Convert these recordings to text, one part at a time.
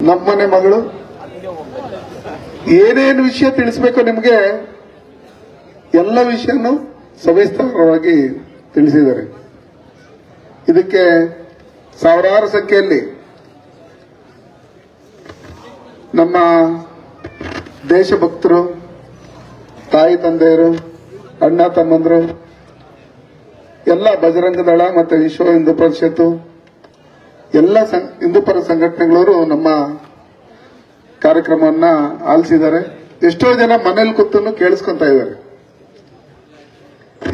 ನಮ್ಮನೆ ಮಗಳು ಏನೇನು ವಿಷಯ ತಿಳಿಸಬೇಕು ನಿಮಗೆ ಎಲ್ಲ ವಿಷಯನೂ ಸವಿಸ್ತಾರವಾಗಿ ತಿಳಿಸಿದ್ದಾರೆ. ಇದಕ್ಕೆ ಸಾವಿರಾರು ಸಂಖ್ಯೆಯಲ್ಲಿ ನಮ್ಮ ದೇಶಭಕ್ತರು, ತಾಯಿ ತಂದೆಯರು, ಅಣ್ಣ ತಮ್ಮಂದರು, ಎಲ್ಲ ಬಜರಂಗ ದಳ ಮತ್ತು ವಿಶ್ವ ಹಿಂದೂ ಪರಿಷತ್ತು ಎಲ್ಲ ಹಿಂದೂಪರ ಸಂಘಟನೆಗಳವರು ನಮ್ಮ ಕಾರ್ಯಕ್ರಮವನ್ನ ಆಲಿಸಿದ್ದಾರೆ. ಎಷ್ಟೋ ಜನ ಮನೇಲಿ ಕೂತು ಕೇಳಿಸ್ಕೊಂತ ಇದ್ದಾರೆ.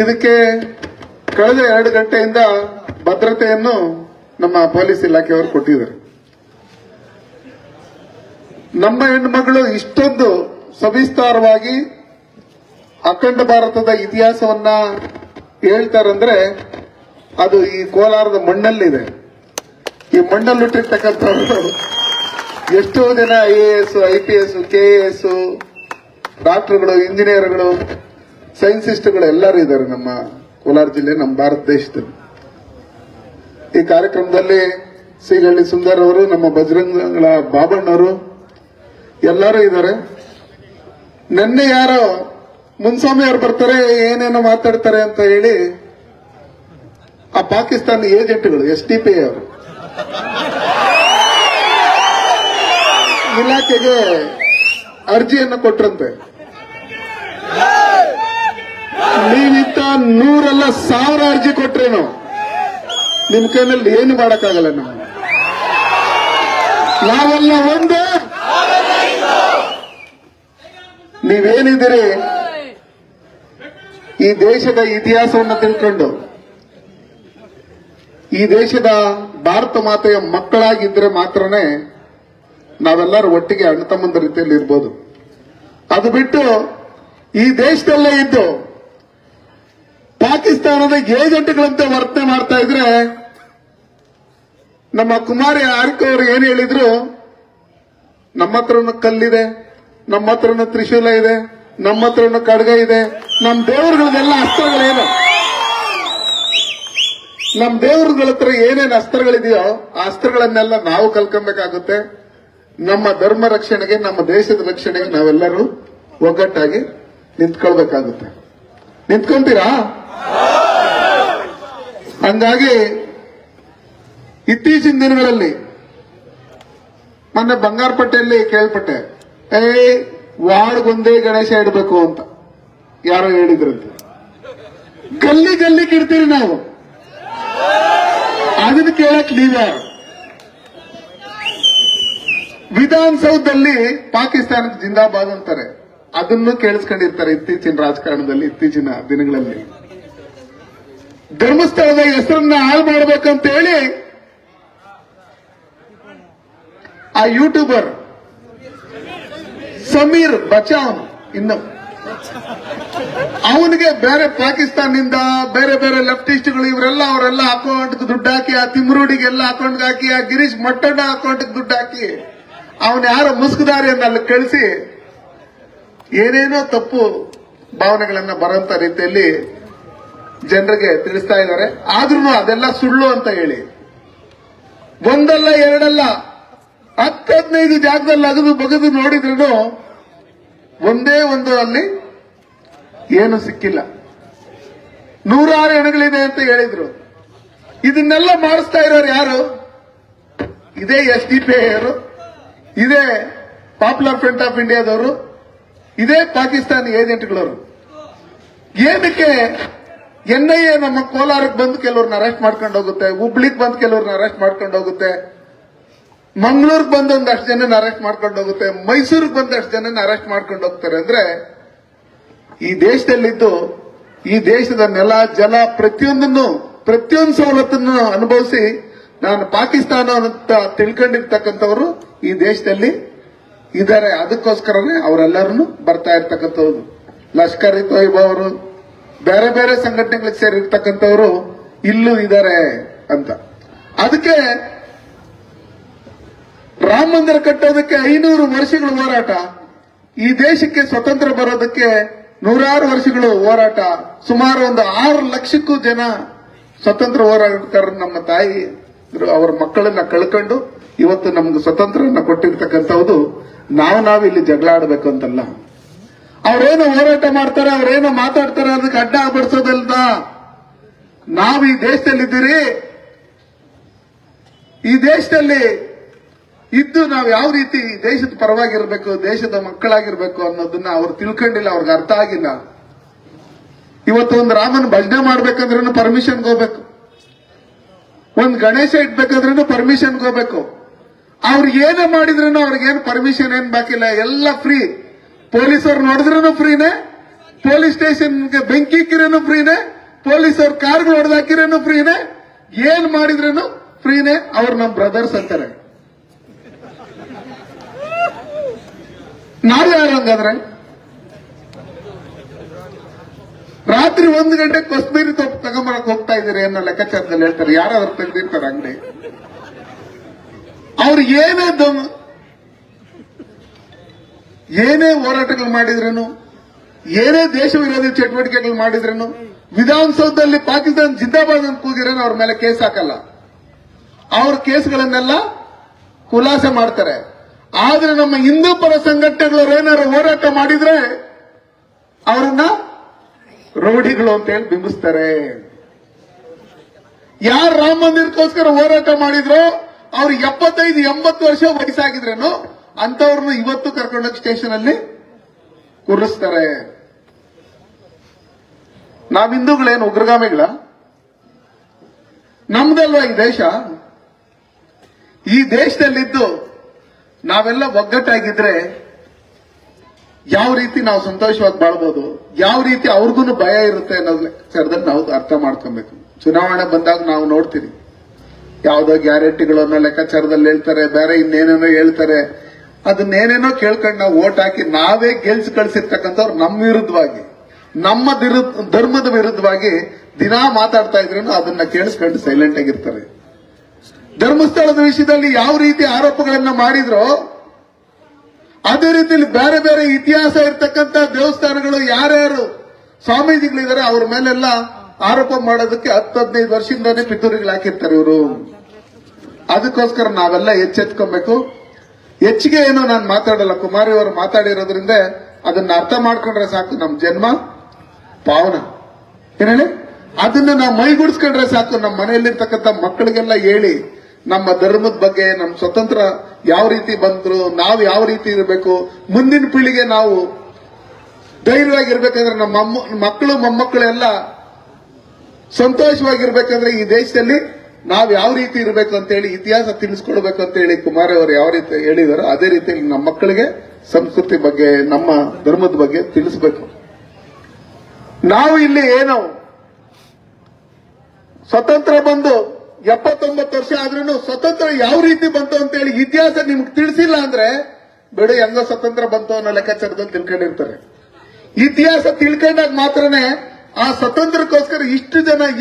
ಇದಕ್ಕೆ ಕಳೆದ 2 ಗಂಟೆಯಿಂದ ಭದ್ರತೆಯನ್ನು ನಮ್ಮ ಪೊಲೀಸ್ ಇಲಾಖೆಯವರು ಕೊಟ್ಟಿದ್ದಾರೆ. ನಮ್ಮ ಹೆಣ್ಣುಮಗಳು ಇಷ್ಟೊಂದು ಸವಿಸ್ತಾರವಾಗಿ ಅಖಂಡ ಭಾರತದ ಇತಿಹಾಸವನ್ನ ಹೇಳ್ತಾರಂದ್ರೆ ಅದು ಈ ಕೋಲಾರದ ಮಣ್ಣಲ್ಲಿದೆ. ಈ ಮಣ್ಣಲ್ಲಿ ಹುಟ್ಟಿರ್ತಕ್ಕಂಥವ್ರು ಎಷ್ಟೋ ಜನ IAS, IPS, KAS, ಡಾಕ್ಟರ್ಗಳು, ಇಂಜಿನಿಯರ್ಗಳು, ಸೈನ್ಸಿಸ್ಟ್ಗಳು ಎಲ್ಲರೂ ಇದ್ದಾರೆ ನಮ್ಮ ಕೋಲಾರ ಜಿಲ್ಲೆ, ನಮ್ಮ ಭಾರತ ದೇಶದಲ್ಲಿ. ಈ ಕಾರ್ಯಕ್ರಮದಲ್ಲಿ ಸಿಗಳ್ಳಿ ಸುಂದರ್ ಅವರು, ನಮ್ಮ ಬಜರಂಗಳ ಬಾಬಣ್ಣವರು ಎಲ್ಲರೂ ಇದ್ದಾರೆ. ನಿನ್ನೆ ಯಾರೋ ಮುನ್ಸ್ವಾಮಿ ಅವರು ಬರ್ತಾರೆ, ಏನೇನೋ ಮಾತಾಡ್ತಾರೆ ಅಂತ ಹೇಳಿ ಆ ಪಾಕಿಸ್ತಾನ ಏಜೆಂಟ್ಗಳು SDPI ಅವರು ಇಲಾಖೆಗೆ ಅರ್ಜಿಯನ್ನು ಕೊಟ್ರಂತೆ. ನೀವಿಂತ 100 ಅಲ್ಲ 1000 ಅರ್ಜಿ ಕೊಟ್ರೇನು ನಿಮ್ ಕೈನಲ್ಲಿ ಏನು ಮಾಡಕ್ಕಾಗಲ್ಲ. ನಾವೆಲ್ಲ ಒಂದೇ. ನೀವೇನಿದ್ದೀರಿ ಈ ದೇಶದ ಇತಿಹಾಸವನ್ನು ತಿಳ್ಕೊಂಡು ಈ ದೇಶದ ಭಾರತ ಮಾತೆಯ ಮಕ್ಕಳಾಗಿದ್ರೆ ಮಾತ್ರನೇ ನಾವೆಲ್ಲರೂ ಒಟ್ಟಿಗೆ ಅಣ್ಣ ತಮ್ಮಂದ ರೀತಿಯಲ್ಲಿ ಇರ್ಬೋದು. ಅದು ಬಿಟ್ಟು ಈ ದೇಶದಲ್ಲೇ ಇದ್ದು ಪಾಕಿಸ್ತಾನದ ಏಜೆಂಟ್ಗಳಂತೆ ವರ್ತನೆ ಮಾಡ್ತಾ ಇದ್ರೆ ನಮ್ಮ ಕುಮಾರಿ ಆರ್ಕೆ ಅವರು ಏನ್ ಹೇಳಿದ್ರು, ನಮ್ಮ ಹತ್ರನೂ ಕಲ್ಲಿದೆ, ನಮ್ಮ ಹತ್ರನೂ ತ್ರಿಶೂಲ ಇದೆ, ನಮ್ಮ ಹತ್ರನೂ ಖಡ್ಗ ಇದೆ, ನಮ್ಮ ದೇವರುಗಳದೆಲ್ಲ ಅಸ್ತ್ರಗಳೇನು, ನಮ್ಮ ದೇವರುಗಳ ಹತ್ರ ಏನೇನು ಅಸ್ತ್ರಗಳಿದೆಯೋ ಆ ಅಸ್ತ್ರಗಳನ್ನೆಲ್ಲ ನಾವು ಕಲ್ಕೊಬೇಕಾಗುತ್ತೆ. ನಮ್ಮ ಧರ್ಮ ರಕ್ಷಣೆಗೆ, ನಮ್ಮ ದೇಶದ ರಕ್ಷಣೆಗೆ ನಾವೆಲ್ಲರೂ ಒಗ್ಗಟ್ಟಾಗಿ ನಿಂತ್ಕೊಳ್ಬೇಕಾಗುತ್ತೆ. ನಿಂತ್ಕೊಂತೀರಾ? ಹಂಗಾಗಿ ಇತ್ತೀಚಿನ ದಿನಗಳಲ್ಲಿ ಮೊನ್ನೆ ಬಂಗಾರಪೇಟೆಯಲ್ಲಿ ಕೇಳ್ಪಟ್ಟೆ, ವಾರ್ಡ್ಗೊಂದೇ ಗಣೇಶ ಇಡಬೇಕು ಅಂತ ಯಾರೋ ಹೇಳಿದ್ರಂತೆ. ಗಲ್ಲಿ ಗಲ್ಲಿಗೆ ಇಡ್ತೀವಿ ನಾವು, ಅದನ್ನ ಕೇಳಕ್ ನೀವ್ಯಾರು? ವಿಧಾನಸೌಧದಲ್ಲಿ ಪಾಕಿಸ್ತಾನಕ್ಕೆ ಜಿಂದಾಬಾದ್ ಅಂತಾರೆ, ಅದನ್ನು ಕೇಳಿಸ್ಕೊಂಡಿರ್ತಾರೆ ಇತ್ತೀಚಿನ ರಾಜಕಾರಣದಲ್ಲಿ, ಇತ್ತೀಚಿನ ದಿನಗಳಲ್ಲಿ. ಧರ್ಮಸ್ಥಳದ ಹೆಸರನ್ನ ಹಾಳು ಮಾಡಬೇಕಂತ ಹೇಳಿ ಆ ಯೂಟ್ಯೂಬರ್ ಸಮೀರ್ ಬಚಾವ್ ಇನ್ನು ಅವನಿಗೆ ಬೇರೆ ಪಾಕಿಸ್ತಾನದಿಂದ ಬೇರೆ ಬೇರೆ ಲೆಫ್ಟಿಸ್ಟ್ಗಳು ಅವರೆಲ್ಲ ಅಕೌಂಟ್ಗೆ ದುಡ್ಡು ಹಾಕಿ, ಆ ತಿಮ್ರೂಡಿಗೆಲ್ಲ ಅಕೌಂಟ್ಗೆ ಹಾಕಿ, ಆ ಗಿರೀಶ್ ಮಟ್ಟಣ್ಣ ಅಕೌಂಟ್ಗೆ ದುಡ್ಡು ಹಾಕಿ, ಅವನ ಯಾರೋ ಮುಸ್ಕುದಾರಿಯನ್ನ ಅಲ್ಲಿ ಕಳಿಸಿ ಏನೇನೋ ತಪ್ಪು ಭಾವನೆಗಳನ್ನ ಬರೋಂತ ರೀತಿಯಲ್ಲಿ ಜನರಿಗೆ ತಿಳಿಸ್ತಾ ಇದ್ದಾರೆ. ಆದ್ರೂ ಅದೆಲ್ಲ ಸುಳ್ಳು ಅಂತ ಹೇಳಿ ಒಂದಲ್ಲ ಎರಡಲ್ಲ 10-15 ಜಾಗದಲ್ಲಿ ಅಗದು ಬಗದು ನೋಡಿದ್ರು ಒಂದೇ ಒಂದು ಅಲ್ಲಿ ಏನು ಸಿಕ್ಕಿಲ್ಲ. 100 ಹೆಣಗಳಿದೆ ಅಂತ ಹೇಳಿದ್ರು. ಇದನ್ನೆಲ್ಲ ಮಾಡಿಸ್ತಾ ಇರೋರು ಯಾರು? ಇದೇ SDPI ಅವರು, ಇದೇ ಪಾಪ್ಯುಲರ್ ಫ್ರಂಟ್ ಆಫ್ ಇಂಡಿಯಾದವರು, ಇದೇ ಪಾಕಿಸ್ತಾನಿ ಏಜೆಂಟ್ಗಳವರು. ಏನಕ್ಕೆ NIA ನಮ್ಮ ಕೋಲಾರಕ್ಕೆ ಬಂದು ಕೆಲವ್ರನ್ನ ಅರೆಸ್ಟ್ ಮಾಡ್ಕೊಂಡು ಹೋಗುತ್ತೆ, ಹುಬ್ಳಿಗೆ ಬಂದು ಕೆಲವ್ರನ್ನ ಅರೆಸ್ಟ್ ಮಾಡ್ಕೊಂಡು ಹೋಗುತ್ತೆ, ಮಂಗಳೂರಿಗೆ ಬಂದು ಒಂದಷ್ಟು ಜನನ ಅರೆಸ್ಟ್ ಮಾಡ್ಕೊಂಡು ಹೋಗುತ್ತೆ, ಮೈಸೂರಿಗೆ ಬಂದಷ್ಟು ಜನನ ಅರೆಸ್ಟ್ ಮಾಡ್ಕೊಂಡು ಹೋಗ್ತಾರೆ. ಅಂದ್ರೆ ಈ ದೇಶದಲ್ಲಿದ್ದು ಈ ದೇಶದ ನೆಲ ಜಲ ಪ್ರತಿಯೊಂದು ಸವಲತ್ತನ್ನು ಅನುಭವಿಸಿ ನಾನು ಪಾಕಿಸ್ತಾನ ಅಂತ ತಿಳ್ಕೊಂಡಿರ್ತಕ್ಕಂಥವರು ಈ ದೇಶದಲ್ಲಿ ಇದ್ದಾರೆ. ಅದಕ್ಕೋಸ್ಕರನೇ ಅವರೆಲ್ಲರೂ ಬರ್ತಾ ಇರ್ತಕ್ಕಂಥವ್ರು. ಲಷ್ಕರ್ ಇ ತೊಯ್ಬಾ ಅವರು, ಬೇರೆ ಬೇರೆ ಸಂಘಟನೆಗಳಿಗೆ ಸೇರಿರ್ತಕ್ಕಂಥವರು ಇಲ್ಲೂ ಇದ್ದಾರೆ ಅಂತ. ಅದಕ್ಕೆ ರಾಮ ಮಂದಿರ ಕಟ್ಟೋದಕ್ಕೆ 500 ವರ್ಷಗಳ ಹೋರಾಟ, ಈ ದೇಶಕ್ಕೆ ಸ್ವತಂತ್ರ ಬರೋದಕ್ಕೆ 100 ವರ್ಷಗಳು ಹೋರಾಟ, ಸುಮಾರು ಒಂದು 6 ಲಕ್ಷಕ್ಕೂ ಜನ ಸ್ವತಂತ್ರ ಹೋರಾಟಗಾರರು ನಮ್ಮ ತಾಯಿ ಅವರ ಮಕ್ಕಳನ್ನ ಕಳ್ಕೊಂಡು ಇವತ್ತು ನಮ್ಗೆ ಸ್ವತಂತ್ರನ ಕೊಟ್ಟಿರ್ತಕ್ಕಂಥದ್ದು ನಾವು ಇಲ್ಲಿ ಜಗಳ ಆಡಬೇಕು ಅಂತಲ್ಲ. ಅವ್ರೇನೋ ಹೋರಾಟ ಮಾಡ್ತಾರೆ, ಅವ್ರೇನೋ ಮಾತಾಡ್ತಾರೆ, ಅದಕ್ಕೆ ಅಡ್ಡ ಬಡಿಸೋದಲ್ದ. ನಾವು ಈ ದೇಶದಲ್ಲಿದ್ದೀರಿ, ಈ ದೇಶದಲ್ಲಿ ಇದ್ದು ನಾವು ಯಾವ ರೀತಿ ದೇಶದ ಪರವಾಗಿರ್ಬೇಕು, ದೇಶದ ಮಕ್ಕಳಾಗಿರ್ಬೇಕು ಅನ್ನೋದನ್ನ ಅವ್ರು ತಿಳ್ಕೊಂಡಿಲ್ಲ, ಅವ್ರಿಗೆ ಅರ್ಥ ಆಗಿಲ್ಲ. ಇವತ್ತು ಒಂದು ರಾಮನ ಭಜನೆ ಮಾಡ್ಬೇಕಂದ್ರೂ ಪರ್ಮಿಷನ್ಗೆ ಹೋಗ್ಬೇಕು, ಒಂದು ಗಣೇಶ ಇಟ್ಬೇಕಾದ್ರೂ ಪರ್ಮಿಷನ್ಗೆ ಹೋಗ್ಬೇಕು. ಅವ್ರಿಗೆ ಏನೇ ಮಾಡಿದ್ರೂ ಅವ್ರಿಗೇನು ಪರ್ಮಿಷನ್ ಏನ್ ಬಾಕಿಲ್ಲ, ಎಲ್ಲ ಫ್ರೀ. ಪೊಲೀಸರು ನೋಡಿದ್ರೂ ಫ್ರೀನೇ, ಪೊಲೀಸ್ ಸ್ಟೇಷನ್ಗೆ ಬೆಂಕಿ ಇಕ್ಕಿರೇನು ಫ್ರೀನೇ, ಪೊಲೀಸರು ಕಾರ್ಗಳು ಹೊಡೆದಾಕಿರೇನು ಫ್ರೀನೇ, ಏನ್ ಮಾಡಿದ್ರೂ ಫ್ರೀನೇ. ಅವ್ರು ನಮ್ಮ ಬ್ರದರ್ಸ್ ಅಂತಾರೆ. ನಾವು ಯಾರು ಹಂಗಾದ್ರೆ? ರಾತ್ರಿ 1 ಗಂಟೆಗೆ ಕೊಸ್ಬೇರಿ ತಗೊಂಬರಕ್ ಹೋಗ್ತಾ ಇದ್ದೀರಿ ಅನ್ನೋ ಲೆಕ್ಕಾಚಾರದಲ್ಲಿ ಹೇಳ್ತಾರೆ. ಯಾರಾದ್ರೂ ತೆಗೆದಿರ್ತಾರೆ ಅಂಗಡಿ. ಅವ್ರು ಏನೇ ಹೋರಾಟಗಳು ಮಾಡಿದ್ರೇನು, ಏನೇ ದೇಶ ವಿರೋಧಿ ಚಟುವಟಿಕೆಗಳು ಮಾಡಿದ್ರೇನು, ವಿಧಾನಸೌಧದಲ್ಲಿ ಪಾಕಿಸ್ತಾನ ಜಿಂದಾಬಾದ್ ಅಂತ ಕೂಗಿರೇನು ಅವ್ರ ಮೇಲೆ ಕೇಸ್ ಹಾಕಲ್ಲ. ಅವ್ರ ಕೇಸ್ಗಳನ್ನೆಲ್ಲ ಖುಲಾಸೆ ಮಾಡ್ತಾರೆ. ಆದ್ರೆ ನಮ್ಮ ಹಿಂದೂ ಪರ ಸಂಘಟನೆಗಳು ಏನಾದ್ರು ಹೋರಾಟ ಮಾಡಿದ್ರೆ ಅವರನ್ನ ರೌಡಿಗಳು ಅಂತ ಹೇಳಿ ಬಿಂಬಿಸ್ತಾರೆ. ಯಾರು ರಾಮ ಮಂದಿರಕ್ಕೋಸ್ಕರ ಹೋರಾಟ ಮಾಡಿದ್ರು ಅವ್ರು 75-80 ವರ್ಷ ವಯಸ್ಸಾಗಿದ್ರೇನು ಅಂತವ್ರನ್ನ ಇವತ್ತು ಕರ್ಕೊಂಡೋಗಿ ಸ್ಟೇಷನ್ ಅಲ್ಲಿ ಕೂರಿಸ್ತಾರೆ. ನಾವ್ ಹಿಂದೂಗಳೇನು ಉಗ್ರಗಾಮಿಗಳ? ನಮ್ದಲ್ವಾ ಈ ದೇಶ? ಈ ದೇಶದಲ್ಲಿದ್ದು ನಾವೆಲ್ಲ ಒಗ್ಗಟ್ಟಾಗಿದ್ರೆ ಯಾವ ರೀತಿ ನಾವು ಸಂತೋಷವಾಗಿ ಬಾಳ್ಬೋದು, ಯಾವ ರೀತಿ ಅವ್ರಿಗೂ ಭಯ ಇರುತ್ತೆ ಅನ್ನೋದು ಲೆಕ್ಕಾಚಾರದಲ್ಲಿ ನಾವು ಅರ್ಥ ಮಾಡ್ಕೊಬೇಕು. ಚುನಾವಣೆ ಬಂದಾಗ ನಾವು ನೋಡ್ತೀವಿ, ಯಾವುದೋ ಗ್ಯಾರಂಟಿಗಳು ಅನ್ನೋ ಲೆಕ್ಕಾಚಾರದಲ್ಲಿ ಹೇಳ್ತಾರೆ, ಬೇರೆ ಇನ್ನೇನೇನೋ ಹೇಳ್ತಾರೆ. ಅದನ್ನೇನೇನೋ ಕೇಳ್ಕೊಂಡು ನಾವು ಓಟ್ ಹಾಕಿ ನಾವೇ ಗೆಲ್ಸಿ ಕಳಿಸಿರ್ತಕ್ಕಂಥವ್ರು ನಮ್ಮ ವಿರುದ್ಧವಾಗಿ, ನಮ್ಮ ಧರ್ಮದ ವಿರುದ್ಧವಾಗಿ ದಿನಾ ಮಾತಾಡ್ತಾ ಇದ್ರೂ ಅದನ್ನ ಕೇಳಿಸ್ಕೊಂಡು ಸೈಲೆಂಟ್ ಆಗಿರ್ತಾರೆ. ಧರ್ಮಸ್ಥಳದ ವಿಷಯದಲ್ಲಿ ಯಾವ ರೀತಿ ಆರೋಪಗಳನ್ನ ಮಾಡಿದ್ರೋ ಅದೇ ರೀತಿಯಲ್ಲಿ ಬೇರೆ ಬೇರೆ ಇತಿಹಾಸ ಇರ್ತಕ್ಕಂಥ ದೇವಸ್ಥಾನಗಳು ಯಾರ್ಯಾರು ಸ್ವಾಮೀಜಿಗಳಿದ್ದಾರೆ ಅವ್ರ ಮೇಲೆಲ್ಲ ಆರೋಪ ಮಾಡೋದಕ್ಕೆ 10-15 ವರ್ಷದಿಂದಾನೇ ಪಿತೂರಿಗಳು ಹಾಕಿರ್ತಾರೆ ಇವರು. ಅದಕ್ಕೋಸ್ಕರ ನಾವೆಲ್ಲ ಎಚ್ಚೆತ್ಕೊಬೇಕು. ಹೆಚ್ಚಿಗೆ ಏನೋ ನಾನು ಮಾತಾಡಲ್ಲ, ಕುಮಾರಿ ಅವರು ಮಾತಾಡಿರೋದ್ರಿಂದ ಅದನ್ನ ಅರ್ಥ ಮಾಡ್ಕೊಂಡ್ರೆ ಸಾಕು. ನಮ್ಮ ಜನ್ಮ ಪಾವನ ಏನ್ ಹೇಳಿ, ಅದನ್ನ ನಾವು ಮೈಗೂಡಿಸ್ಕೊಂಡ್ರೆ ಸಾಕು. ನಮ್ಮ ಮನೆಯಲ್ಲಿರ್ತಕ್ಕಂಥ ಮಕ್ಕಳಿಗೆಲ್ಲ ಹೇಳಿ ನಮ್ಮ ಧರ್ಮದ ಬಗ್ಗೆ, ನಮ್ಮ ಸ್ವತಂತ್ರ ಯಾವ ರೀತಿ ಬಂದ್ರು, ನಾವು ಯಾವ ರೀತಿ ಇರಬೇಕು, ಮುಂದಿನ ಪೀಳಿಗೆ ನಾವು ಧೈರ್ಯವಾಗಿರ್ಬೇಕಂದ್ರೆ ನಮ್ಮ ಮಕ್ಕಳು ಮೊಮ್ಮಕ್ಕಳೆಲ್ಲ ಸಂತೋಷವಾಗಿರ್ಬೇಕಂದ್ರೆ ಈ ದೇಶದಲ್ಲಿ ನಾವು ಯಾವ ರೀತಿ ಇರಬೇಕು ಅಂತ ಹೇಳಿ ಇತಿಹಾಸ ತಿಳಿಸ್ಕೊಡ್ಬೇಕು ಅಂತ ಹೇಳಿ ಕುಮಾರಿ ಅವರು ಯಾವ ರೀತಿ ಹೇಳಿದಾರೋ ಅದೇ ರೀತಿಯಲ್ಲಿ ನಮ್ಮ ಮಕ್ಕಳಿಗೆ ಸಂಸ್ಕೃತಿ ಬಗ್ಗೆ, ನಮ್ಮ ಧರ್ಮದ ಬಗ್ಗೆ ತಿಳಿಸಬೇಕು. ನಾವು ಇಲ್ಲಿ ಏನು ಸ್ವತಂತ್ರ ಬಂದು 79 ವರ್ಷ ಆದ್ರೂ ಸ್ವತಂತ್ರ ಯಾವ ರೀತಿ ಬಂತು ಅಂತ ಹೇಳಿ ಇತಿಹಾಸ ನಿಮ್ಗೆ ತಿಳಿಸಿಲ್ಲ ಅಂದ್ರೆ ಬೇಡ, ಹೆಂಗ ಸ್ವತಂತ್ರ ಬಂತು ಅನ್ನೋ ಲೆಕ್ಕಾಚಾರದಲ್ಲಿ ತಿಳ್ಕೊಂಡಿರ್ತಾರೆ. ಇತಿಹಾಸ ತಿಳ್ಕೊಂಡಾಗ ಮಾತ್ರನೇ ಆ ಸ್ವತಂತ್ರಕ್ಕೋಸ್ಕರ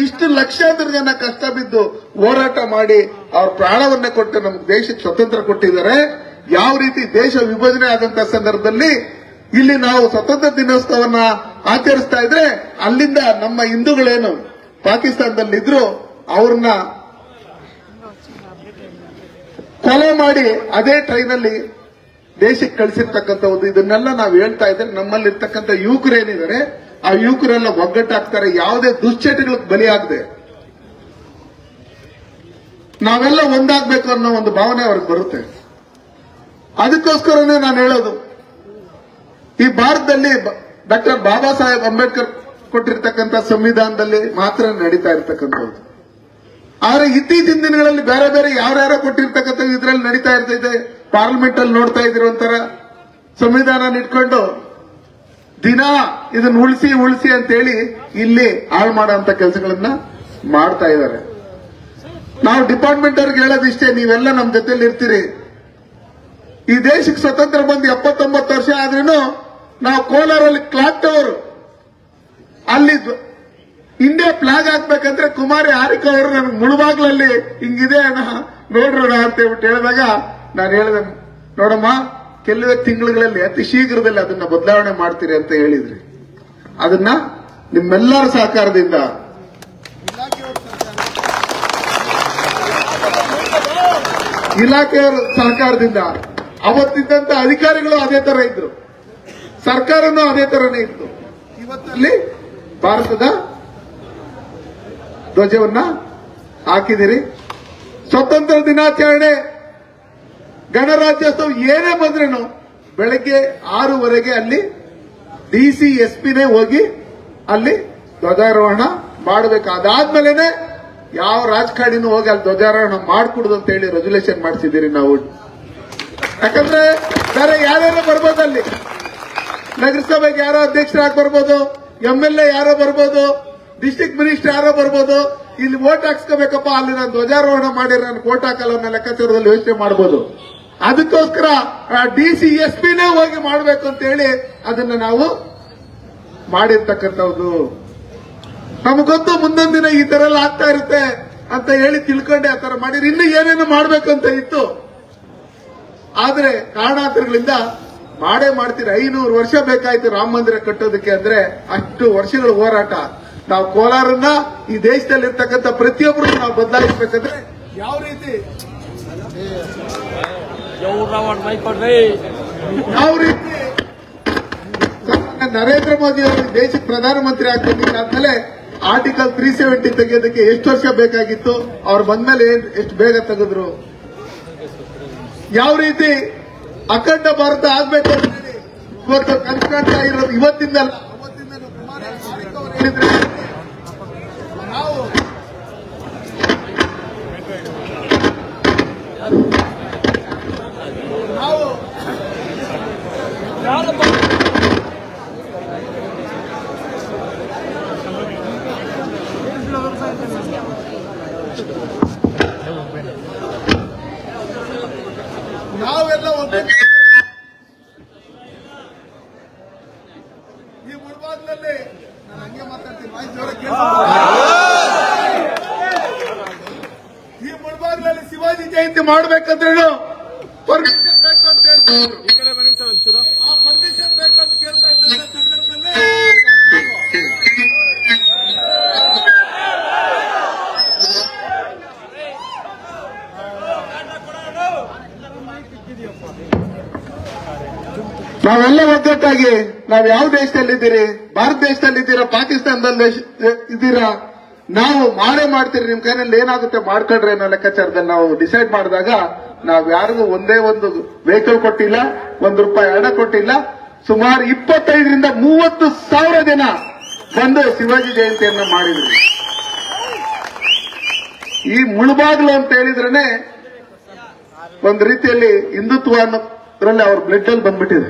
ಇಷ್ಟು ಲಕ್ಷಾಂತರ ಜನ ಕಷ್ಟ ಬಿದ್ದು ಹೋರಾಟ ಮಾಡಿ ಅವ್ರ ಪ್ರಾಣವನ್ನ ಕೊಟ್ಟು ನಮ್ಗೆ ದೇಶಕ್ಕೆ ಸ್ವತಂತ್ರ ಕೊಟ್ಟಿದ್ದಾರೆ. ಯಾವ ರೀತಿ ದೇಶ ವಿಭಜನೆ ಆದಂತ ಸಂದರ್ಭದಲ್ಲಿ ಇಲ್ಲಿ ನಾವು ಸ್ವತಂತ್ರ ದಿನೋತ್ಸವನ್ನ ಆಚರಿಸ್ತಾ ಇದ್ರೆ ಅಲ್ಲಿಂದ ನಮ್ಮ ಹಿಂದೂಗಳೇನು ಪಾಕಿಸ್ತಾನದಲ್ಲಿದ್ರು ಅವ್ರನ್ನ ಕೊಲೆ ಮಾಡಿ ಅದೇ ಟ್ರೈನಲ್ಲಿ ದೇಶಕ್ಕೆ ಕಳಿಸಿರ್ತಕ್ಕಂಥದ್ದು. ಇದನ್ನೆಲ್ಲ ನಾವು ಹೇಳ್ತಾ ಇದ್ರೆ ನಮ್ಮಲ್ಲಿರ್ತಕ್ಕಂಥ ಯುವಕರೇನಿದ್ದಾರೆ ಆ ಯುವಕರೆಲ್ಲ ಒಗ್ಗಟ್ಟಾಗ್ತಾರೆ, ಯಾವುದೇ ದುಶ್ಚಟಗಳಿಗೆ ಬಲಿಯಾಗದೆ ನಾವೆಲ್ಲ ಒಂದಾಗಬೇಕು ಅನ್ನೋ ಒಂದು ಭಾವನೆ ಅವ್ರಿಗೆ ಬರುತ್ತೆ. ಅದಕ್ಕೋಸ್ಕರನೇ ನಾನು ಹೇಳೋದು, ಈ ಭಾರತದಲ್ಲಿ ಡಾಕ್ಟರ್ ಬಾಬಾ ಸಾಹೇಬ್ ಅಂಬೇಡ್ಕರ್ ಕೊಟ್ಟಿರ್ತಕ್ಕಂಥ ಸಂವಿಧಾನದಲ್ಲಿ ಮಾತ್ರ ನಡೀತಾ ಇರ್ತಕ್ಕಂಥದ್ದು. ಆದ್ರೆ ಇತ್ತೀಚಿನ ದಿನಗಳಲ್ಲಿ ಬೇರೆ ಬೇರೆ ಯಾರ್ಯಾರೋ ಕೊಟ್ಟಿರ್ತಕ್ಕಂಥ ಇದ್ರಲ್ಲಿ ನಡೀತಾ ಇರ್ತೈತೆ. ಪಾರ್ಲಿಮೆಂಟ್ ಅಲ್ಲಿ ನೋಡ್ತಾ ಇದ್ರು ಒಂಥರ ಸಂವಿಧಾನ ಇಟ್ಕೊಂಡು ದಿನ ಇದನ್ನ ಉಳಿಸಿ ಅಂತೇಳಿ ಇಲ್ಲಿ ಹಾಳು ಮಾಡೋಂತ ಕೆಲಸಗಳನ್ನ ಮಾಡ್ತಾ ಇದ್ದಾರೆ. ನಾವು ಡಿಪಾರ್ಟ್ಮೆಂಟ್ ಅವ್ರಿಗೆ ಹೇಳೋದಿಷ್ಟೇ, ನೀವೆಲ್ಲ ನಮ್ಮ ಜೊತೆಲಿ ಇರ್ತೀರಿ. ಈ ದೇಶಕ್ಕೆ ಸ್ವತಂತ್ರ ಬಂದು 79 ವರ್ಷ ಆದ್ರೂ ನಾವು ಕೋಲಾರಲ್ಲಿ ಕ್ಲಾಕ್ ಟವರ್ ಅಲ್ಲಿ ಇಂಡಿಯಾ ಫ್ಲಾಗ್ ಹಾಕ್ಬೇಕಂದ್ರೆ ಕುಮಾರಿ ಹಾರಿಕಾ ಅವರು ನನಗೆ ಮುಳುಬಾಗ್ಲಲ್ಲಿ ಹಿಂಗಿದೆ ಅಣ್ಣ ನೋಡ್ರೋಣ ಅಂತ ಹೇಳ್ಬಿಟ್ಟು ಹೇಳಿದಾಗ ನಾನು ಹೇಳಿದೆ, ನೋಡಮ್ಮ ಕೆಲವೇ ತಿಂಗಳುಗಳಲ್ಲಿ ಅತಿ ಶೀಘ್ರದಲ್ಲಿ ಅದನ್ನ ಬದಲಾವಣೆ ಮಾಡ್ತೀರಿ ಅಂತ ಹೇಳಿದ್ರಿ. ಅದನ್ನ ನಿಮ್ಮೆಲ್ಲರ ಸಹಕಾರದಿಂದ ಇಲಾಖೆಯವರ ಸಹಕಾರದಿಂದ ಅವತ್ತಿದ್ದಂತ ಅಧಿಕಾರಿಗಳು ಅದೇ ತರ ಇದ್ರು, ಸರ್ಕಾರನೂ ಅದೇ ತರನೇ ಇತ್ತು. ಇವತ್ತಲ್ಲಿ ಭಾರತದ ಧ್ವಜವನ್ನ ಹಾಕಿದಿರಿ. ಸ್ವತಂತ್ರ ದಿನಾಚರಣೆ, ಗಣರಾಜ್ಯೋತ್ಸವ ಏನೇ ಬಂದ್ರೇನು ಬೆಳಗ್ಗೆ 6:00 ಅಲ್ಲಿ ಡಿಸಿ ಎಸ್ಪಿನೇ ಹೋಗಿ ಅಲ್ಲಿ ಧ್ವಜಾರೋಹಣ ಮಾಡಬೇಕು. ಅದಾದ್ಮೇಲೆ ಯಾವ ರಾಜಕಾರಣಿನೂ ಹೋಗಿ ಅಲ್ಲಿ ಧ್ವಜಾರೋಹಣ ಮಾಡ್ಕೊಡುದು ಅಂತ ಹೇಳಿ ರೆಸಲ್ಯೂಷನ್ ಮಾಡಿಸಿದ್ದೀರಿ ನಾವು. ಯಾಕಂದ್ರೆ ಬೇರೆ ಯಾರ್ಯಾರೋ ಬರ್ಬೋದು, ಅಲ್ಲಿ ನಗರಸಭೆಗೆ ಯಾರೋ ಅಧ್ಯಕ್ಷರಾಗಿ ಬರ್ಬೋದು, MLA ಯಾರೋ ಬರ್ಬೋದು, ಡಿಸ್ಟ್ರಿಕ್ಟ್ ಮಿನಿಸ್ಟರ್ ಯಾರೋ ಬರ್ಬೋದು. ಇಲ್ಲಿ ವೋಟ್ ಹಾಕ್ಸ್ಕೋಬೇಕಪ್ಪ, ಅಲ್ಲಿ ನಾನು ಧ್ವಜಾರೋಹಣ ಮಾಡಿದ್ರೆ ನಾನು ವೋಟ್ ಹಾಕಲ್ಲ ಅನ್ನೋ ಲೆಕ್ಕಾಚಾರದಲ್ಲಿ ಯೋಚನೆ ಮಾಡಬಹುದು. ಅದಕ್ಕೋಸ್ಕರ ಡಿಸಿ ಎಸ್ಪಿನೇ ಹೋಗಿ ಮಾಡಬೇಕು ಅಂತ ಹೇಳಿ ಅದನ್ನ ನಾವು ಮಾಡಿರ್ತಕ್ಕಂಥದ್ದು. ನಮಗೊತ್ತು ಮುಂದೊಂದು ದಿನ ಈ ತರ ಎಲ್ಲ ಆಗ್ತಾ ಇರುತ್ತೆ ಅಂತ ಹೇಳಿ ತಿಳ್ಕೊಂಡೆ ಆ ತರ ಮಾಡಿದ್ರೆ ಇನ್ನು ಏನೇನು ಮಾಡ್ಬೇಕಂತ ಇತ್ತು. ಆದ್ರೆ ಕಾರಣಾಂತರಗಳಿಂದ ಮಾಡೇ ಮಾಡ್ತೀರಿ. 500 ವರ್ಷ ಬೇಕಾಯ್ತು ರಾಮ ಮಂದಿರ ಕಟ್ಟೋದಕ್ಕೆ ಅಂದ್ರೆ ಅಷ್ಟು ವರ್ಷಗಳ ಹೋರಾಟ. ನಾವು ಕೋಲಾರನ್ನ ಈ ದೇಶದಲ್ಲಿರ್ತಕ್ಕಂಥ ಪ್ರತಿಯೊಬ್ಬರು ನಾವು ಬದಲಾಯಿಸಬೇಕಂದ್ರೆ ಯಾವ ರೀತಿ ನರೇಂದ್ರ ಮೋದಿ ಅವರು ದೇಶಕ್ಕೆ ಪ್ರಧಾನಮಂತ್ರಿ ಆಗ್ಬೇಕಾದ್ಮೇಲೆ ಆರ್ಟಿಕಲ್ 370 ತೆಗೆಯೋದಕ್ಕೆ ಎಷ್ಟು ವರ್ಷ ಬೇಕಾಗಿತ್ತು, ಅವ್ರು ಬಂದ್ಮೇಲೆ ಎಷ್ಟು ಬೇಗ ತೆಗೆದ್ರು. ಯಾವ ರೀತಿ ಅಖಂಡ ಭಾರತ ಆಗ್ಬೇಕು ಅಂತ ಹೇಳಿ ಇವತ್ತು ಕನ್ಸ್ಕಾಣ್ತಾ ಇರೋದು ಇವತ್ತಿಂದಲ್ಲ, ಅವತ್ತಿಂದ ಹೇಳಿದ್ರೆ ನಾವು ನಾವೆಲ್ಲ ಈ ಮುಳಬಾಗಿಲಲ್ಲಿ ನಾನು ಹಂಗೆ ಮಾತಾಡ್ತೀನಿ, ಈ ಮುಳಬಾಗಿಲಲ್ಲಿ ಶಿವಾಜಿ ಜಯಂತಿ ಮಾಡಬೇಕಂದ್ರೂ ಪರ್ಮಿಷನ್ ಬೇಕು ಅಂತ ಹೇಳ್ತಾರೆ. ಆ ಪರ್ಮಿಷನ್ ಬೇಕು ಅಂತ ಕೇಳ್ತಾ ಇದ್ದ ಸಂದರ್ಭದಲ್ಲಿ ನಾವೆಲ್ಲ ಒಗ್ಗಟ್ಟಾಗಿ ನಾವು ಯಾವ ದೇಶದಲ್ಲಿದ್ದೀರಿ, ಭಾರತ ದೇಶದಲ್ಲಿದ್ದೀರಾ, ಪಾಕಿಸ್ತಾನದಲ್ಲಿ ಇದ್ದೀರಾ, ನಾವು ಮಾಡೇ ಮಾಡ್ತೀರಿ, ನಿಮ್ ಕೈನಲ್ಲಿ ಏನಾಗುತ್ತೆ ಮಾಡ್ಕೊಳ್ರಿ ಅನ್ನೋ ಲೆಕ್ಕಾಚಾರದಲ್ಲಿ ನಾವು ಡಿಸೈಡ್ ಮಾಡಿದಾಗ ನಾವ್ ಯಾರಿಗೂ ಒಂದೇ ಒಂದು ವೆಹಿಕಲ್ ಕೊಟ್ಟಿಲ್ಲ, ₹1 ಹಣ ಕೊಟ್ಟಿಲ್ಲ. ಸುಮಾರು 25ರಿಂದ 30,000 ಜನ ಬಂದು ಶಿವಾಜಿ ಜಯಂತಿಯನ್ನ ಮಾಡಿದ್ರು. ಈ ಮುಳುಬಾಗ್ಲು ಅಂತ ಹೇಳಿದ್ರೇನೆ ಒಂದು ರೀತಿಯಲ್ಲಿ ಹಿಂದುತ್ವ ಅನ್ನೋದ್ರಲ್ಲಿ ಅವ್ರ ಬ್ಲಡ್ ಅಲ್ಲಿ ಬಂದ್ಬಿಟ್ಟಿದೆ.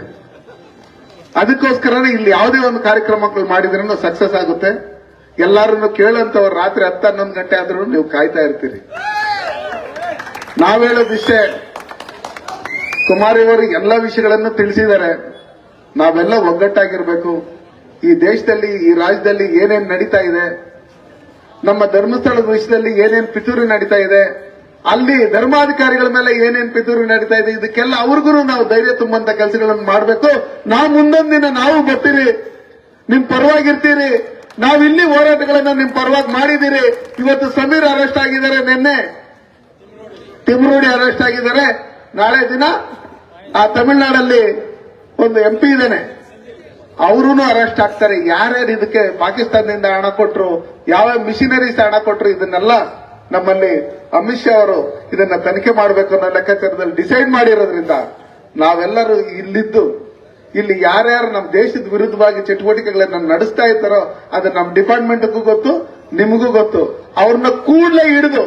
ಅದಕ್ಕೋಸ್ಕರನೇ ಇಲ್ಲಿ ಯಾವುದೇ ಒಂದು ಕಾರ್ಯಕ್ರಮಗಳು ಮಾಡಿದ್ರೂ ಸಕ್ಸಸ್ ಆಗುತ್ತೆ. ಎಲ್ಲಾರನ್ನು ಕೇಳಂತವ್ರು ರಾತ್ರಿ 10-11 ಗಂಟೆ ಆದ್ರೂ ನೀವು ಕಾಯ್ತಾ ಇರ್ತೀರಿ. ನಾವ್ ಹೇಳೋದಿಷ್ಟೇ, ಕುಮಾರಿ ಅವರು ಎಲ್ಲ ವಿಷಯಗಳನ್ನು ತಿಳಿಸಿದ್ದಾರೆ. ನಾವೆಲ್ಲ ಒಗ್ಗಟ್ಟಾಗಿರ್ಬೇಕು. ಈ ದೇಶದಲ್ಲಿ, ಈ ರಾಜ್ಯದಲ್ಲಿ ಏನೇನ್ ನಡೀತಾ ಇದೆ, ನಮ್ಮ ಧರ್ಮಸ್ಥಳದ ವಿಷಯದಲ್ಲಿ ಏನೇನ್ ಪಿತೂರಿ ನಡೀತಾ ಇದೆ, ಅಲ್ಲಿ ಧರ್ಮಾಧಿಕಾರಿಗಳ ಮೇಲೆ ಏನೇನ್ ಪಿತೂರಿ ನಡೀತಾ ಇದೆ, ಇದಕ್ಕೆಲ್ಲ ಅವ್ರಿಗೂ ನಾವು ಧೈರ್ಯ ತುಂಬಂತ ಕೆಲಸಗಳನ್ನು ಮಾಡಬೇಕು. ನಾವು ಮುಂದೊಂದು ದಿನ ನಾವು ಬರ್ತೀರಿ, ನಿಮ್ ಪರವಾಗಿರ್ತೀರಿ. ನಾವಿಲ್ಲಿ ಹೋರಾಟಗಳನ್ನ ನಿಮ್ ಪರವಾಗಿ ಮಾಡಿದ್ದೀರಿ. ಇವತ್ತು ಸಮೀರ್ ಅರೆಸ್ಟ್ ಆಗಿದ್ದಾರೆ, ನಿನ್ನೆ ತಿಮ್ರೋಡಿ ಅರೆಸ್ಟ್ ಆಗಿದ್ದಾರೆ. ನಾಳೆ ದಿನ ಆ ತಮಿಳುನಾಡಲ್ಲಿ ಒಂದು MP ಇದ್ದಾನೆ, ಅವರೂ ಅರೆಸ್ಟ್ ಆಗ್ತಾರೆ. ಯಾರ್ಯಾರು ಇದಕ್ಕೆ ಪಾಕಿಸ್ತಾನದಿಂದ ಹಣ ಕೊಟ್ರು, ಯಾವ ಮಿಷನರೀಸ್ ಹಣ ಕೊಟ್ರು, ಇದನ್ನೆಲ್ಲ ನಮ್ಮಲ್ಲಿ ಅಮಿತ್ ಶಾ ಅವರು ಇದನ್ನ ತನಿಖೆ ಮಾಡಬೇಕು ಅನ್ನೋ ಲೆಕ್ಕಾಚಾರದಲ್ಲಿ ಡಿಸೈಡ್ ಮಾಡಿರೋದ್ರಿಂದ ನಾವೆಲ್ಲರೂ ಇಲ್ಲಿದ್ದು ಇಲ್ಲಿ ಯಾರ್ಯಾರು ನಮ್ಮ ದೇಶದ ವಿರುದ್ಧವಾಗಿ ಚಟುವಟಿಕೆಗಳನ್ನ ನಡೆಸ್ತಾ ಇದ್ದಾರೋ ಅದು ನಮ್ಮ ಡಿಪಾರ್ಟ್ಮೆಂಟ್ಗೂ ಗೊತ್ತು, ನಿಮಗೂ ಗೊತ್ತು. ಅವ್ರನ್ನ ಕೂಡಲೇ ಹಿಡಿದು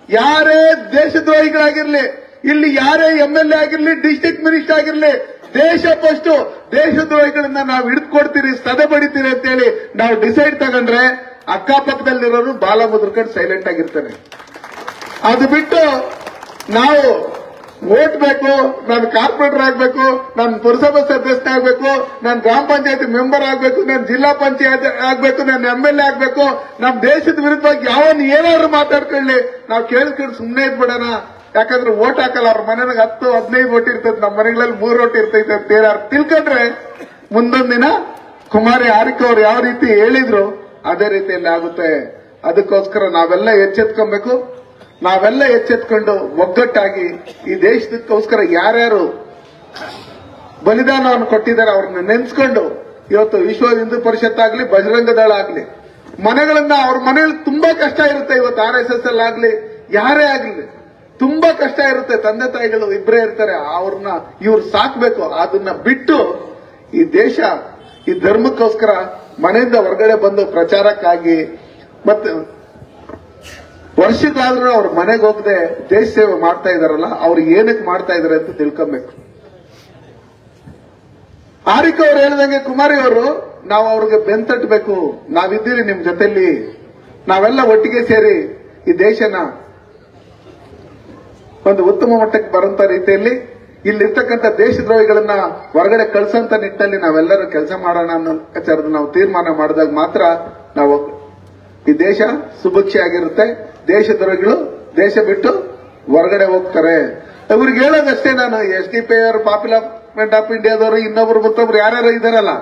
ಯಾರೇ ದೇಶದ್ರೋಹಿಗಳಾಗಿರ್ಲಿ, ಇಲ್ಲಿ ಯಾರೇ MLA ಆಗಿರ್ಲಿ, ಡಿಸ್ಟ್ರಿಕ್ಟ್ ಮಿನಿಸ್ಟರ್ ಆಗಿರ್ಲಿ, ದೇಶ ಫಸ್ಟ್, ದೇಶದ್ರೋಹಿಗಳನ್ನ ನಾವು ಹಿಡಿದುಕೊಡ್ತೀರಿ, ಸದೆ ಬಡಿತೀರಿ ಅಂತೇಳಿ ನಾವು ಡಿಸೈಡ್ ತಗೊಂಡ್ರೆ ಅಕ್ಕಪಕ್ಕದಲ್ಲಿರೋರು ಬಾಲ ಮುದ್ರಕೊಂಡು ಸೈಲೆಂಟ್ ಆಗಿರ್ತಾನೆ. ಅದು ಬಿಟ್ಟು ನಾವು ವೋಟ್ ಬೇಕು, ನಾನು ಕಾರ್ಪೊರೇಟರ್ ಆಗ್ಬೇಕು, ನಾನು ಪುರಸಭಾ ಸದಸ್ಯ ಆಗ್ಬೇಕು, ನಾನು ಗ್ರಾಮ ಪಂಚಾಯತ್ ಮೆಂಬರ್ ಆಗ್ಬೇಕು, ನಾನು ಜಿಲ್ಲಾ ಪಂಚಾಯತ್ ಆಗ್ಬೇಕು, ನಾನು MLA ಆಗ್ಬೇಕು, ನಮ್ಮ ದೇಶದ ವಿರುದ್ಧವಾಗಿ ಯಾವನ್ ಏನಾದ್ರು ಮಾತಾಡ್ಕೊಳ್ಳಿ, ನಾವು ಕೇಳ್ಕೊಂಡು ಸುಮ್ಮನೆ ಇದ್ಬಿಡೋಣ. ಯಾಕಂದ್ರೆ ವೋಟ್ ಹಾಕಲ್ಲ, ಅವ್ರ ಮನೆಯಾಗ 10-15 ವೋಟ್ ಇರ್ತದೆ, ನಮ್ಮ ಮನೆಗಳಲ್ಲಿ 3 ವೋಟ್ ಇರ್ತೈತೆ ಅಂತ ತಿಳ್ಕೊಂಡ್ರೆ ಮುಂದೊಂದು ದಿನ ಕುಮಾರಿ ಆರಿಕೆ ಅವ್ರು ಯಾವ ರೀತಿ ಹೇಳಿದ್ರು ಅದೇ ರೀತಿಯಲ್ಲಿ ಆಗುತ್ತೆ. ಅದಕ್ಕೋಸ್ಕರ ನಾವೆಲ್ಲ ಎಚ್ಚೆತ್ಕೊಬೇಕು. ನಾವೆಲ್ಲ ಎಚ್ಚೆತ್ಕೊಂಡು ಒಗ್ಗಟ್ಟಾಗಿ ಈ ದೇಶದಕ್ಕೋಸ್ಕರ ಯಾರ್ಯಾರು ಬಲಿದಾನವನ್ನು ಕೊಟ್ಟಿದ್ದಾರೆ ಅವ್ರನ್ನ ನೆನೆಸ್ಕೊಂಡು ಇವತ್ತು ವಿಶ್ವ ಹಿಂದೂ ಪರಿಷತ್ ಆಗ್ಲಿ ಬಜರಂಗ ದಳ ಆಗ್ಲಿ ಮನೆಗಳನ್ನ ಅವ್ರ ಮನೆಯಲ್ಲಿ ತುಂಬಾ ಕಷ್ಟ ಇರುತ್ತೆ. ಇವತ್ತು RSS ಅಲ್ಲಿ ಆಗ್ಲಿ ಯಾರೇ ಆಗ್ಲಿ ತುಂಬಾ ಕಷ್ಟ ಇರುತ್ತೆ. ತಂದೆ ತಾಯಿಗಳು ಇಬ್ಬರೇ ಇರ್ತಾರೆ, ಅವ್ರನ್ನ ಇವ್ರು ಸಾಕ್ಬೇಕು. ಅದನ್ನ ಬಿಟ್ಟು ಈ ದೇಶ ಈ ಧರ್ಮಕ್ಕೋಸ್ಕರ ಮನೆಯಿಂದ ಹೊರಗಡೆ ಬಂದು ಪ್ರಚಾರಕ್ಕಾಗಿ ಮತ್ತೆ ವರ್ಷಕ್ಕಾದ್ರೂ ಅವ್ರ ಮನೆಗೆ ಹೋಗದೆ ದೇಶ ಸೇವೆ ಮಾಡ್ತಾ ಇದಾರಲ್ಲ, ಅವ್ರು ಏನಕ್ಕೆ ಮಾಡ್ತಾ ಇದಾರೆ ಅಂತ ತಿಳ್ಕೊಬೇಕು. ಆರಿಕ್ ಅವ್ರು ಹೇಳಿದಂಗೆ ಕುಮಾರಿ ಅವರು, ನಾವು ಅವ್ರಿಗೆ ಬೆಂತಟ್ಟಬೇಕು, ನಾವಿದ್ದೀರಿ ನಿಮ್ ಜೊತೆಲಿ, ನಾವೆಲ್ಲ ಒಟ್ಟಿಗೆ ಸೇರಿ ಈ ದೇಶನ ಒಂದು ಉತ್ತಮ ಮಟ್ಟಕ್ಕೆ ಬರುವಂತ ರೀತಿಯಲ್ಲಿ ಇಲ್ಲಿರ್ತಕ್ಕಂಥ ದೇಶದ್ರೋಹಿಗಳನ್ನ ಹೊರಗಡೆ ಕಳ್ಸಂತ ನಿಟ್ಟಿನಲ್ಲಿ ನಾವೆಲ್ಲರೂ ಕೆಲಸ ಮಾಡೋಣ ಅನ್ನೋ ವಿಚಾರದ ನಾವು ತೀರ್ಮಾನ ಮಾಡಿದಾಗ ಮಾತ್ರ ನಾವು ಈ ದೇಶ ಸುಭಿಕ್ಷೆ ಆಗಿರುತ್ತೆ. ದೇಶದ್ರೋಹಿಗಳು ದೇಶ ಬಿಟ್ಟು ಹೊರಗಡೆ ಹೋಗ್ತಾರೆ. ಇವ್ರಿಗೆ ಹೇಳೋದಷ್ಟೇ, ನಾನು SDP ಪಾಪ್ಯುಲರ್ ಆಫ್ ಇಂಡಿಯಾದವರು ಇನ್ನೊಬ್ರು ಮತ್ತೊಬ್ರು ಯಾರ್ಯಾರು ಇದಾರಲ್ಲ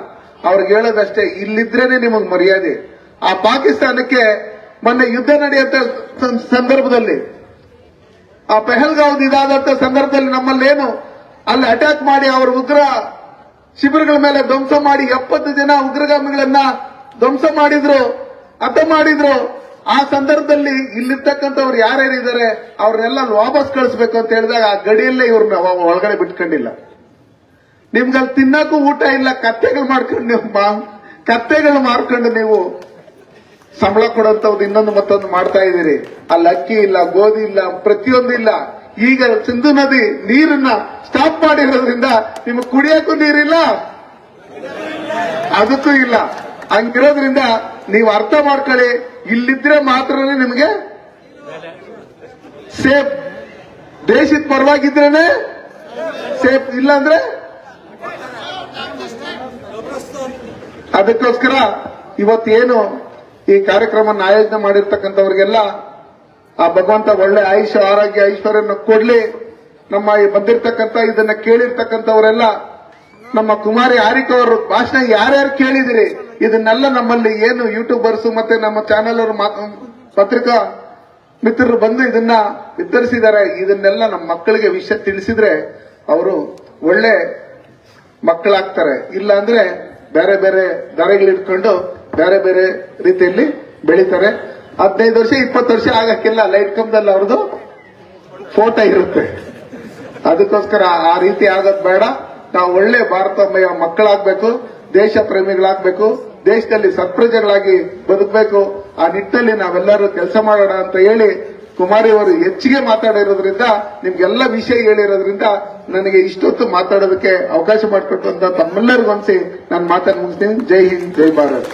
ಅವ್ರಿಗೆ ಹೇಳೋದಷ್ಟೇ, ಇಲ್ಲಿದ್ರೇನೆ ನಿಮಗ್ ಮರ್ಯಾದೆ. ಆ ಪಾಕಿಸ್ತಾನಕ್ಕೆ ಮೊನ್ನೆ ಯುದ್ಧ ನಡೆಯುವಂತ ಸಂದರ್ಭದಲ್ಲಿ, ಆ ಪೆಹಲ್ಗಾಂವ್ ಇದಾದಂತ ಸಂದರ್ಭದಲ್ಲಿ ನಮ್ಮಲ್ಲೇನು ಅಲ್ಲಿ ಅಟ್ಯಾಕ್ ಮಾಡಿ ಅವರ ಉಗ್ರ ಶಿಬಿರಗಳ ಮೇಲೆ ಧ್ವಂಸ ಮಾಡಿ 70 ಜನ ಉಗ್ರಗಾಮಿಗಳನ್ನ ಧ್ವಂಸ ಮಾಡಿದ್ರು, ಹತ ಮಾಡಿದ್ರು. ಆ ಸಂದರ್ಭದಲ್ಲಿ ಇಲ್ಲಿರ್ತಕ್ಕಂಥವ್ರು ಯಾರ್ಯಾರಿದ್ದಾರೆ ಅವ್ರನ್ನೆಲ್ಲ ವಾಪಸ್ ಕಳಿಸ್ಬೇಕು ಅಂತ ಹೇಳಿದಾಗ ಆ ಗಡಿಯಲ್ಲೇ ಇವ್ರನ್ನ ಒಳಗಡೆ ಬಿಟ್ಕೊಂಡಿಲ್ಲ. ನಿಮ್ಗಲ್ಲಿ ತಿನ್ನಕ್ಕೂ ಊಟ ಇಲ್ಲ, ಕತ್ತೆಗಳು ಮಾರ್ಕೊಂಡು ನೀವು ಸಂಬಳ ಕೊಡೋಂಥದ್ದು ಇನ್ನೊಂದು ಮತ್ತೊಂದು ಮಾಡ್ತಾ ಇದ್ದೀರಿ. ಅಲ್ಲಿ ಅಕ್ಕಿ ಇಲ್ಲ, ಗೋಧಿ ಇಲ್ಲ, ಪ್ರತಿಯೊಂದು ಇಲ್ಲ. ಈಗ ಸಿಂಧು ನದಿ ನೀರನ್ನ ಸ್ಟಾಪ್ ಮಾಡಿರೋದ್ರಿಂದ ನಿಮಗೆ ಕುಡಿಯಕ್ಕೂ ನೀರಿಲ್ಲ, ಅದಕ್ಕೂ ಇಲ್ಲ. ಹಂಗಿರೋದ್ರಿಂದ ನೀವು ಅರ್ಥ ಮಾಡ್ಕೊಳ್ಳಿ, ಇಲ್ಲಿದ್ರೆ ಮಾತ್ರನೇ ನಿಮಗೆ ಸೇಫ್. ದೇಶದ ಪರವಾಗಿದ್ರೇನೆ ಸೇಫ್, ಇಲ್ಲಾಂದ್ರೆ ಅದಕ್ಕೋಸ್ಕರ ಇವತ್ತೇನು ಈ ಕಾರ್ಯಕ್ರಮವನ್ನು ಆಯೋಜನೆ ಮಾಡಿರ್ತಕ್ಕಂಥವ್ರಿಗೆಲ್ಲ ಆ ಭಗವಂತ ಒಳ್ಳೆ ಆಯುಷ್ಯ ಆರೋಗ್ಯ ಐಶ್ವರ್ಯನ ಕೊಡ್ಲಿ. ನಮ್ಮ ಬಂದಿರ್ತಕ್ಕಂಥ ಇದನ್ನ ಕೇಳಿರ್ತಕ್ಕಂಥವರೆಲ್ಲ ನಮ್ಮ ಕುಮಾರಿ ಆರಿಕ್ ಅವರು ಭಾಷಣ ಯಾರ್ಯಾರು ಕೇಳಿದಿರಿ, ಇದನ್ನೆಲ್ಲ ನಮ್ಮಲ್ಲಿ ಏನು ಯೂಟ್ಯೂಬರ್ಸ್ ಮತ್ತೆ ನಮ್ಮ ಚಾನೆಲ್ ಅವರು ಪತ್ರಿಕಾ ಮಿತ್ರರು ಬಂದು ಇದನ್ನ ವಿತರಿಸಿದ್ದಾರೆ. ಇದನ್ನೆಲ್ಲ ನಮ್ಮ ಮಕ್ಕಳಿಗೆ ವಿಷಯ ತಿಳಿಸಿದ್ರೆ ಅವರು ಒಳ್ಳೆ ಮಕ್ಕಳಾಗ್ತಾರೆ. ಇಲ್ಲ ಅಂದ್ರೆ ಬೇರೆ ಬೇರೆ ದಾರಿಗಳಿಟ್ಕೊಂಡು ಬೇರೆ ಬೇರೆ ರೀತಿಯಲ್ಲಿ ಬೆಳೀತಾರೆ. 15 ವರ್ಷ 20 ವರ್ಷ ಆಗಕ್ಕಿಲ್ಲ, ಲೈಟ್ ಕಂಬದಲ್ಲಿ ಅವ್ರದ್ದು ಫೋಟೋ ಇರುತ್ತೆ. ಅದಕ್ಕೋಸ್ಕರ ಆ ರೀತಿ ಆಗೋದು ಬೇಡ. ನಾವು ಒಳ್ಳೆ ಭಾರತಮಯ ಮಕ್ಕಳಾಗಬೇಕು, ದೇಶ ಪ್ರೇಮಿಗಳಾಗಬೇಕು, ದೇಶದಲ್ಲಿ ಸತ್ಪ್ರಜೆಗಳಾಗಿ ಬದುಕಬೇಕು. ಆ ನಿಟ್ಟಿನಲ್ಲಿ ನಾವೆಲ್ಲರೂ ಕೆಲಸ ಮಾಡೋಣ ಅಂತ ಹೇಳಿ ಕುಮಾರಿ ಅವರು ಹೆಚ್ಚಿಗೆ ಮಾತಾಡಿರೋದ್ರಿಂದ, ನಿಮ್ಗೆಲ್ಲ ವಿಷಯ ಹೇಳಿರೋದ್ರಿಂದ ನನಗೆ ಇಷ್ಟೊತ್ತು ಮಾತಾಡೋದಕ್ಕೆ ಅವಕಾಶ ಮಾಡಿಕೊಟ್ಟಂತ ತಮ್ಮೆಲ್ಲರಿಗೂ ಅನ್ಸಿ ನಾನು ಮಾತನ್ನು ಮುಗಿಸ್ತೀನಿ. ಜೈ ಹಿಂದ್, ಜೈ ಭಾರತ್.